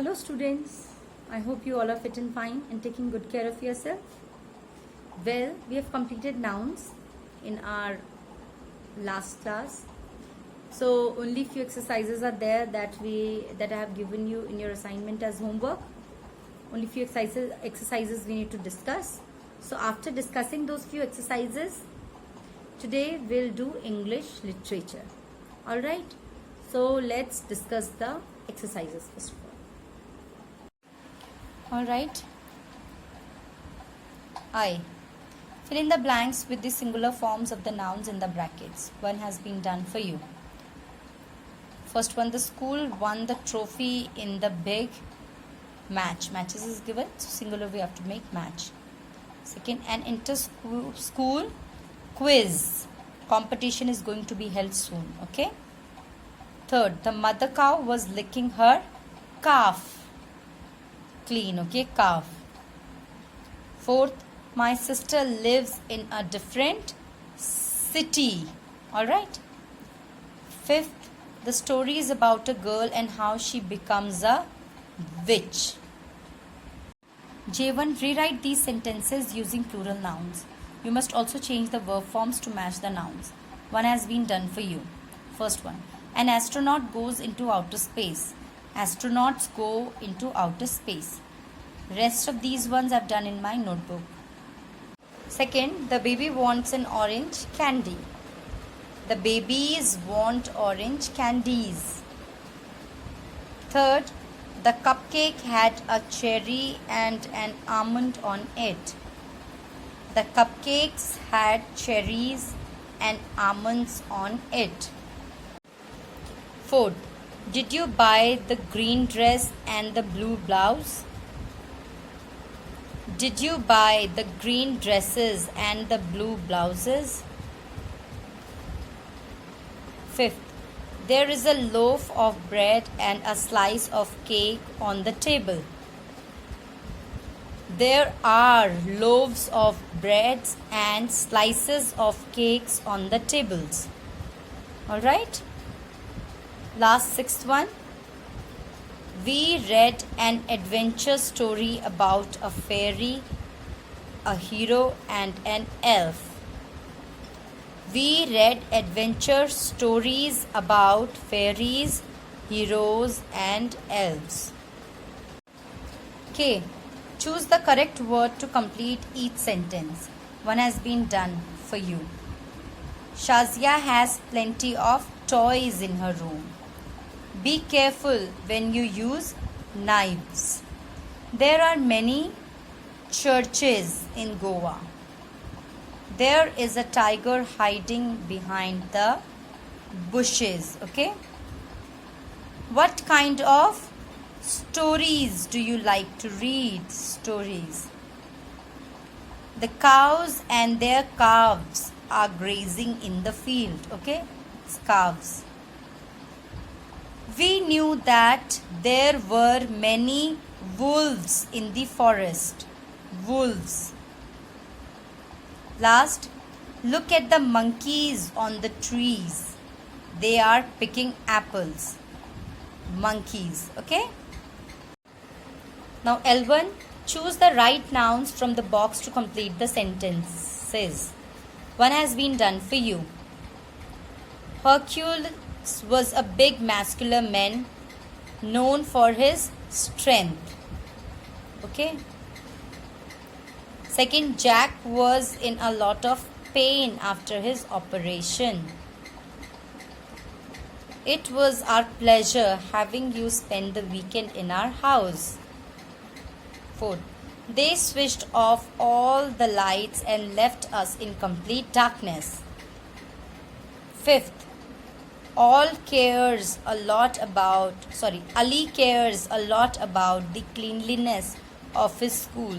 Hello students, I hope you all are fit and fine and taking good care of yourself. Well, we have completed nouns in our last class. So only few exercises are there that I have given you in your assignment as homework. Only few exercises we need to discuss. So after discussing those few exercises, today we'll do English literature. Alright, so let's discuss the exercises first of all. Alright. I. Fill in the blanks with the singular forms of the nouns in the brackets. One has been done for you. First one, the school won the trophy in the big match. Matches is given, so singular we have to make match. Second, an inter-school quiz competition is going to be held soon. Okay. Third, the mother cow was licking her calf. Clean, okay, calf. Fourth, my sister lives in a different city. Alright. Fifth, the story is about a girl and how she becomes a witch. J1, rewrite these sentences using plural nouns. You must also change the verb forms to match the nouns. One has been done for you. First one, an astronaut goes into outer space. Astronauts go into outer space. Rest of these ones I've done in my notebook. Second, the baby wants an orange candy. The babies want orange candies. Third, the cupcake had a cherry and an almond on it. The cupcakes had cherries and almonds on it. Fourth, did you buy the green dress and the blue blouse? Did you buy the green dresses and the blue blouses? Fifth, there is a loaf of bread and a slice of cake on the table. There are loaves of breads and slices of cakes on the tables. Alright? Last sixth one. We read an adventure story about a fairy, a hero and an elf. We read adventure stories about fairies, heroes and elves. K. Choose the correct word to complete each sentence. One has been done for you. Shazia has plenty of toys in her room. Be careful when you use knives. There are many churches in Goa. There is a tiger hiding behind the bushes. Okay. What kind of stories do you like to read? Stories. The cows and their calves are grazing in the field. Okay. It's calves. We knew that there were many wolves in the forest. Wolves. Last, look at the monkeys on the trees. They are picking apples. Monkeys. Okay? Now L1, choose the right nouns from the box to complete the sentences. One has been done for you. Hercules was a big muscular man known for his strength. Okay. Second, Jack was in a lot of pain after his operation. It was our pleasure having you spend the weekend in our house. Fourth, they switched off all the lights and left us in complete darkness. Fifth, Ali cares a lot about the cleanliness of his school.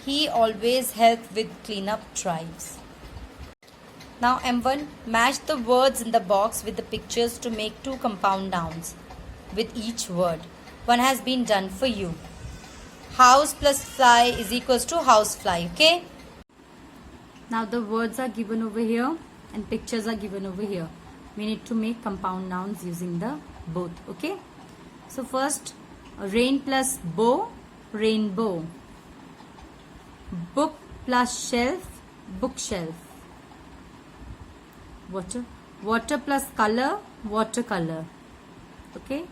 He always helped with cleanup drives. Now M1, match the words in the box with the pictures to make two compound nouns with each word. One has been done for you. House plus fly is equals to housefly. Okay. Now the words are given over here and pictures are given over here. We need to make compound nouns using the both. Okay. So first Rain plus bow, rainbow. Book plus shelf, bookshelf. Water plus color, watercolor. Okay.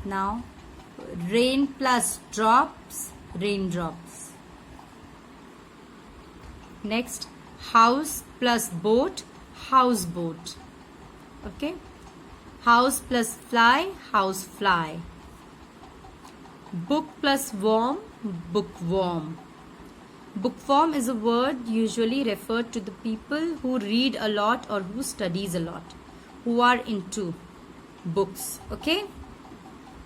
Now, rain plus drops, raindrops. Next, house plus boat, houseboat. Okay. House plus fly, housefly. Book plus worm, bookworm. Bookworm is a word usually referred to the people who read a lot or who studies a lot, who are into books. Okay.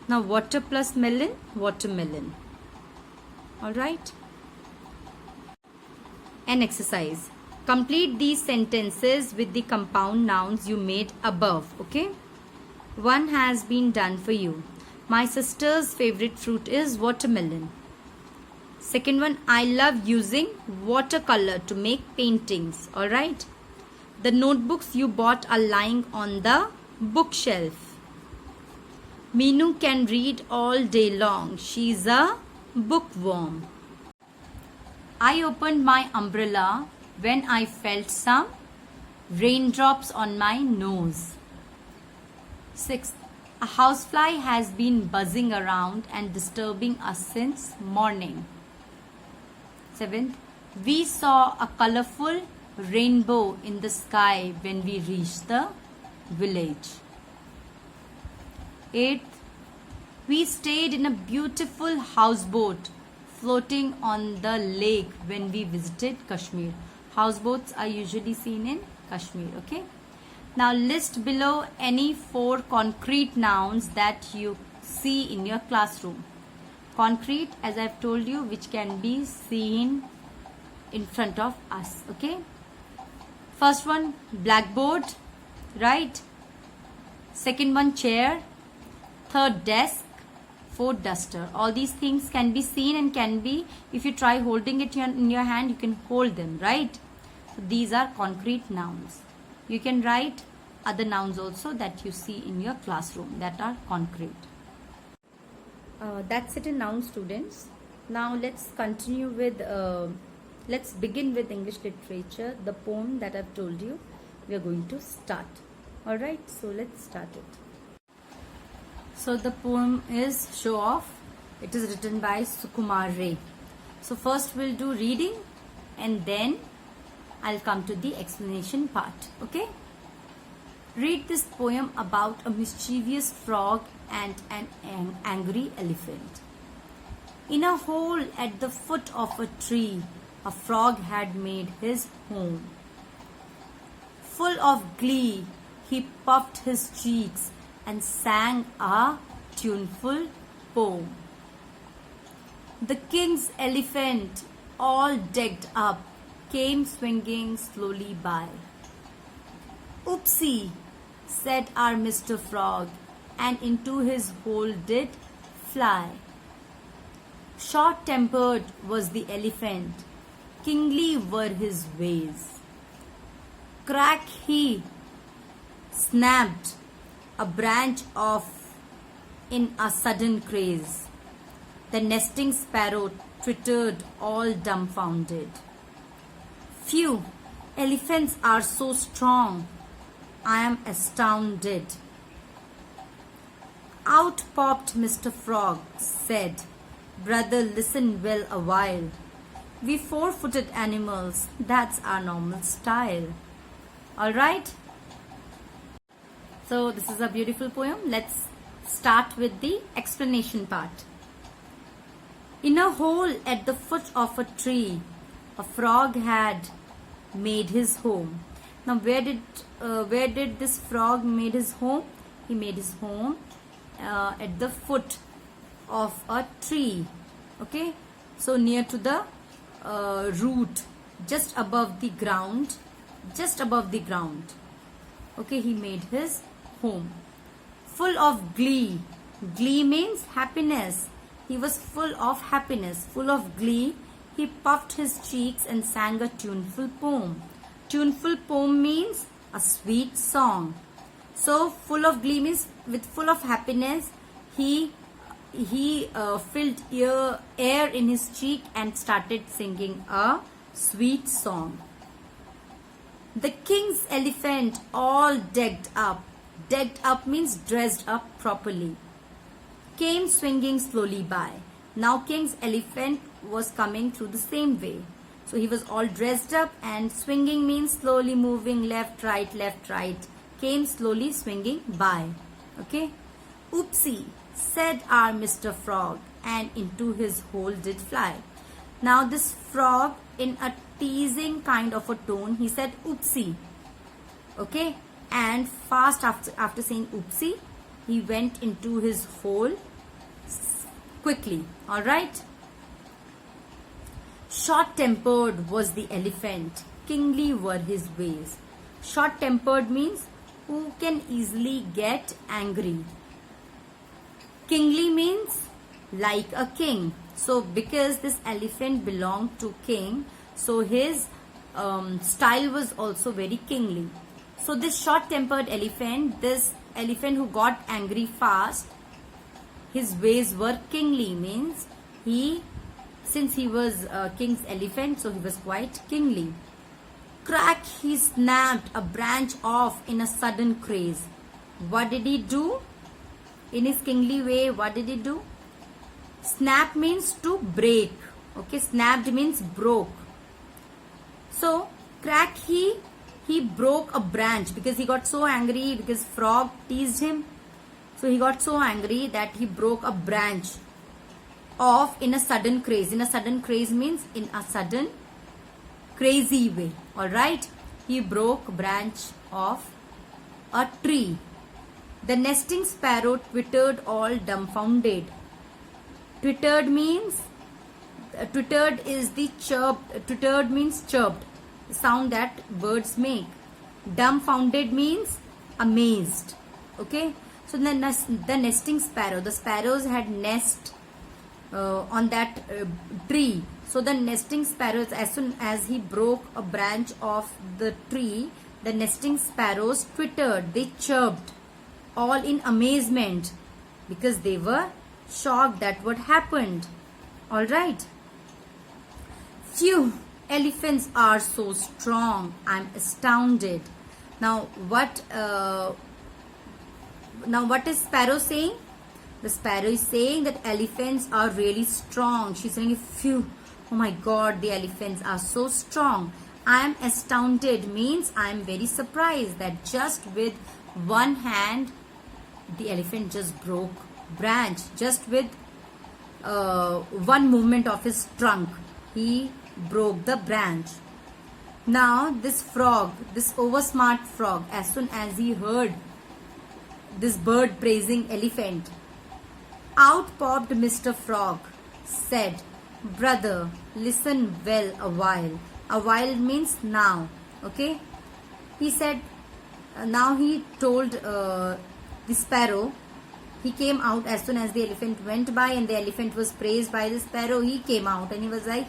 Now, water plus melon, watermelon. Alright. An exercise. Complete these sentences with the compound nouns you made above. Okay. One has been done for you. My sister's favorite fruit is watermelon. Second one, I love using watercolor to make paintings. Alright. The notebooks you bought are lying on the bookshelf. Meenu can read all day long. She's a bookworm. I opened my umbrella when I felt some raindrops on my nose. Sixth, a housefly has been buzzing around and disturbing us since morning. Seventh, we saw a colorful rainbow in the sky when we reached the village. Eighth, we stayed in a beautiful houseboat floating on the lake when we visited Kashmir. Houseboats are usually seen in Kashmir. Okay. Now list below any 4 concrete nouns that you see in your classroom. Concrete, as I've told you, which can be seen in front of us. Okay. First one, blackboard, right? Second one, chair. Third, desk. Fourth, duster. All these things can be seen and can be, if you try holding it in your hand, you can hold them, right? So these are concrete nouns. You can write other nouns also that you see in your classroom that are concrete. That's it in noun, students. Now let's continue with, let's begin with English literature. The poem that I've told you, we are going to start. Alright, so let's start it. So the poem is Show Off. It is written by Sukumar Ray. So first we'll do reading and then I'll come to the explanation part. Okay? Read this poem about a mischievous frog and an angry elephant. In a hole at the foot of a tree, a frog had made his home. Full of glee, he puffed his cheeks and sang a tuneful poem. The king's elephant, all decked up, came swinging slowly by. Oopsie, said our Mr. Frog, and into his hole did fly. Short-tempered was the elephant, kingly were his ways. Crack he snapped a branch off in a sudden craze. The nesting sparrow twittered all dumbfounded. Phew, elephants are so strong. I am astounded. Out popped Mr. Frog, said, Brother, listen well a while. We 4-footed animals, that's our normal style. Alright? So this is a beautiful poem. Let's start with the explanation part. In a hole at the foot of a tree, a frog had made his home. Now where did this frog made his home? He made his home at the foot of a tree. Okay, so near to the root, just above the ground. Okay, he made his home. Full of glee. Glee means happiness. He was full of happiness, full of glee. He puffed his cheeks and sang a tuneful poem. Tuneful poem means a sweet song. So full of glee means with full of happiness, he filled air in his cheek and started singing a sweet song. The king's elephant all decked up. Decked up means dressed up properly. Came swinging slowly by. Now king's elephant was coming through the same way. So he was all dressed up, and swinging means slowly moving left, right. Came slowly swinging by. Okay. Oopsie, said our Mr. Frog, and into his hole did fly. Now this frog, in a teasing kind of a tone, he said oopsie. Okay. And fast after saying oopsie, he went into his hole quickly. Alright. Short-tempered was the elephant, kingly were his ways. Short-tempered means who can easily get angry. Kingly means like a king. So because this elephant belonged to king, so his style was also very kingly. So this short-tempered elephant, this elephant who got angry fast, his ways were kingly, means since he was king's elephant, so he was quite kingly. Crack, he snapped a branch off in a sudden craze. What did he do? In his kingly way, what did he do? Snap means to break. Okay, snapped means broke. So, crack, he broke a branch because he got so angry because frog teased him. So, he got so angry that he broke a branch off in a sudden craze. In a sudden craze means in a sudden crazy way. Alright. He broke a branch of a tree. The nesting sparrow twittered all dumbfounded. Twittered means twittered is the chirped. Twittered means chirped. The sound that birds make. Dumbfounded means amazed. Okay. So the nesting sparrow. The sparrows had nest on that tree. So the nesting sparrows, as soon as he broke a branch of the tree, the nesting sparrows twittered. They chirped, all in amazement, because they were shocked that what happened. All right. Phew! Elephants are so strong. I'm astounded. Now what is Sparrow saying? The sparrow is saying that elephants are really strong. She's saying, phew, oh my god, the elephants are so strong. I am astounded means I am very surprised that just with one hand, the elephant just broke branch. Just with one movement of his trunk, he broke the branch. Now this frog, this oversmart frog, as soon as he heard this bird praising elephant, out popped Mr. Frog, said, brother, listen well a while. A while means now. Okay. He said, now he told the sparrow, he came out as soon as the elephant went by and the elephant was praised by the sparrow. He came out and he was like,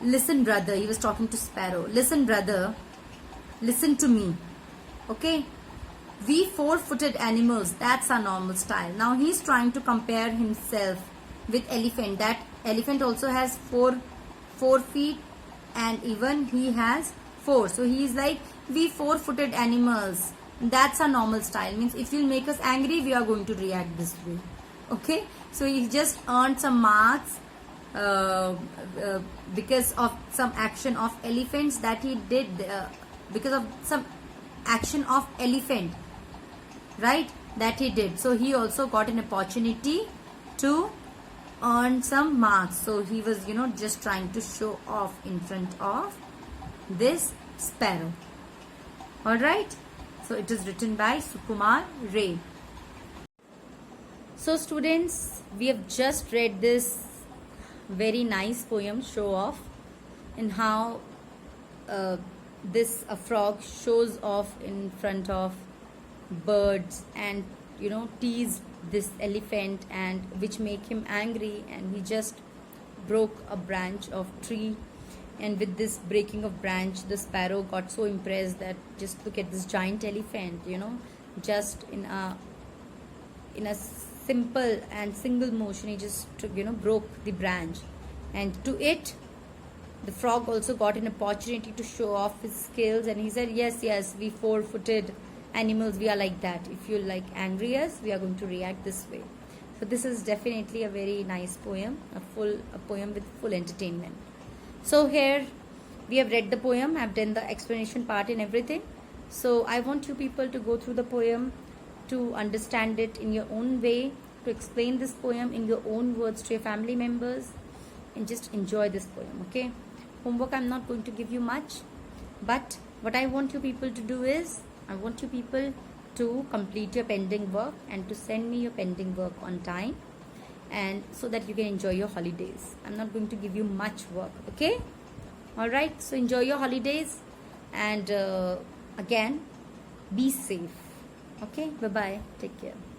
listen brother, he was talking to sparrow. Listen brother, listen to me. Okay. We four-footed animals, that's our normal style. Now he's trying to compare himself with elephant. That elephant also has four feet and even he has four. So he's like, we four-footed animals, that's our normal style. Means if you'll make us angry, we are going to react this way. Okay. So he just earned some marks because of some action of elephants that he did, because of some action of elephant, right, that he did. So he also got an opportunity to earn some marks. So he was, just trying to show off in front of this sparrow. Alright. So it is written by Sukumar Ray. So students, we have just read this very nice poem, Show Off, and how this frog shows off in front of birds and tease this elephant, and which make him angry, and he just broke a branch of tree. And with this breaking of branch, the sparrow got so impressed that just look at this giant elephant, just in a simple and single motion, he just broke the branch, and to it the frog also got an opportunity to show off his skills, and he said, yes, we four-footed animals, we are like that. If you like angry us, we are going to react this way. So this is definitely a very nice poem, a poem with full entertainment. So here we have read the poem, I've done the explanation part and everything. So I want you people to go through the poem, to understand it in your own way, to explain this poem in your own words to your family members, and just enjoy this poem, okay? Homework I'm not going to give you much, but what I want you people to do is, I want you people to complete your pending work and to send me your pending work on time, and so that you can enjoy your holidays. I'm not going to give you much work, okay? Alright, so enjoy your holidays, and again, be safe. Okay, bye-bye. Take care.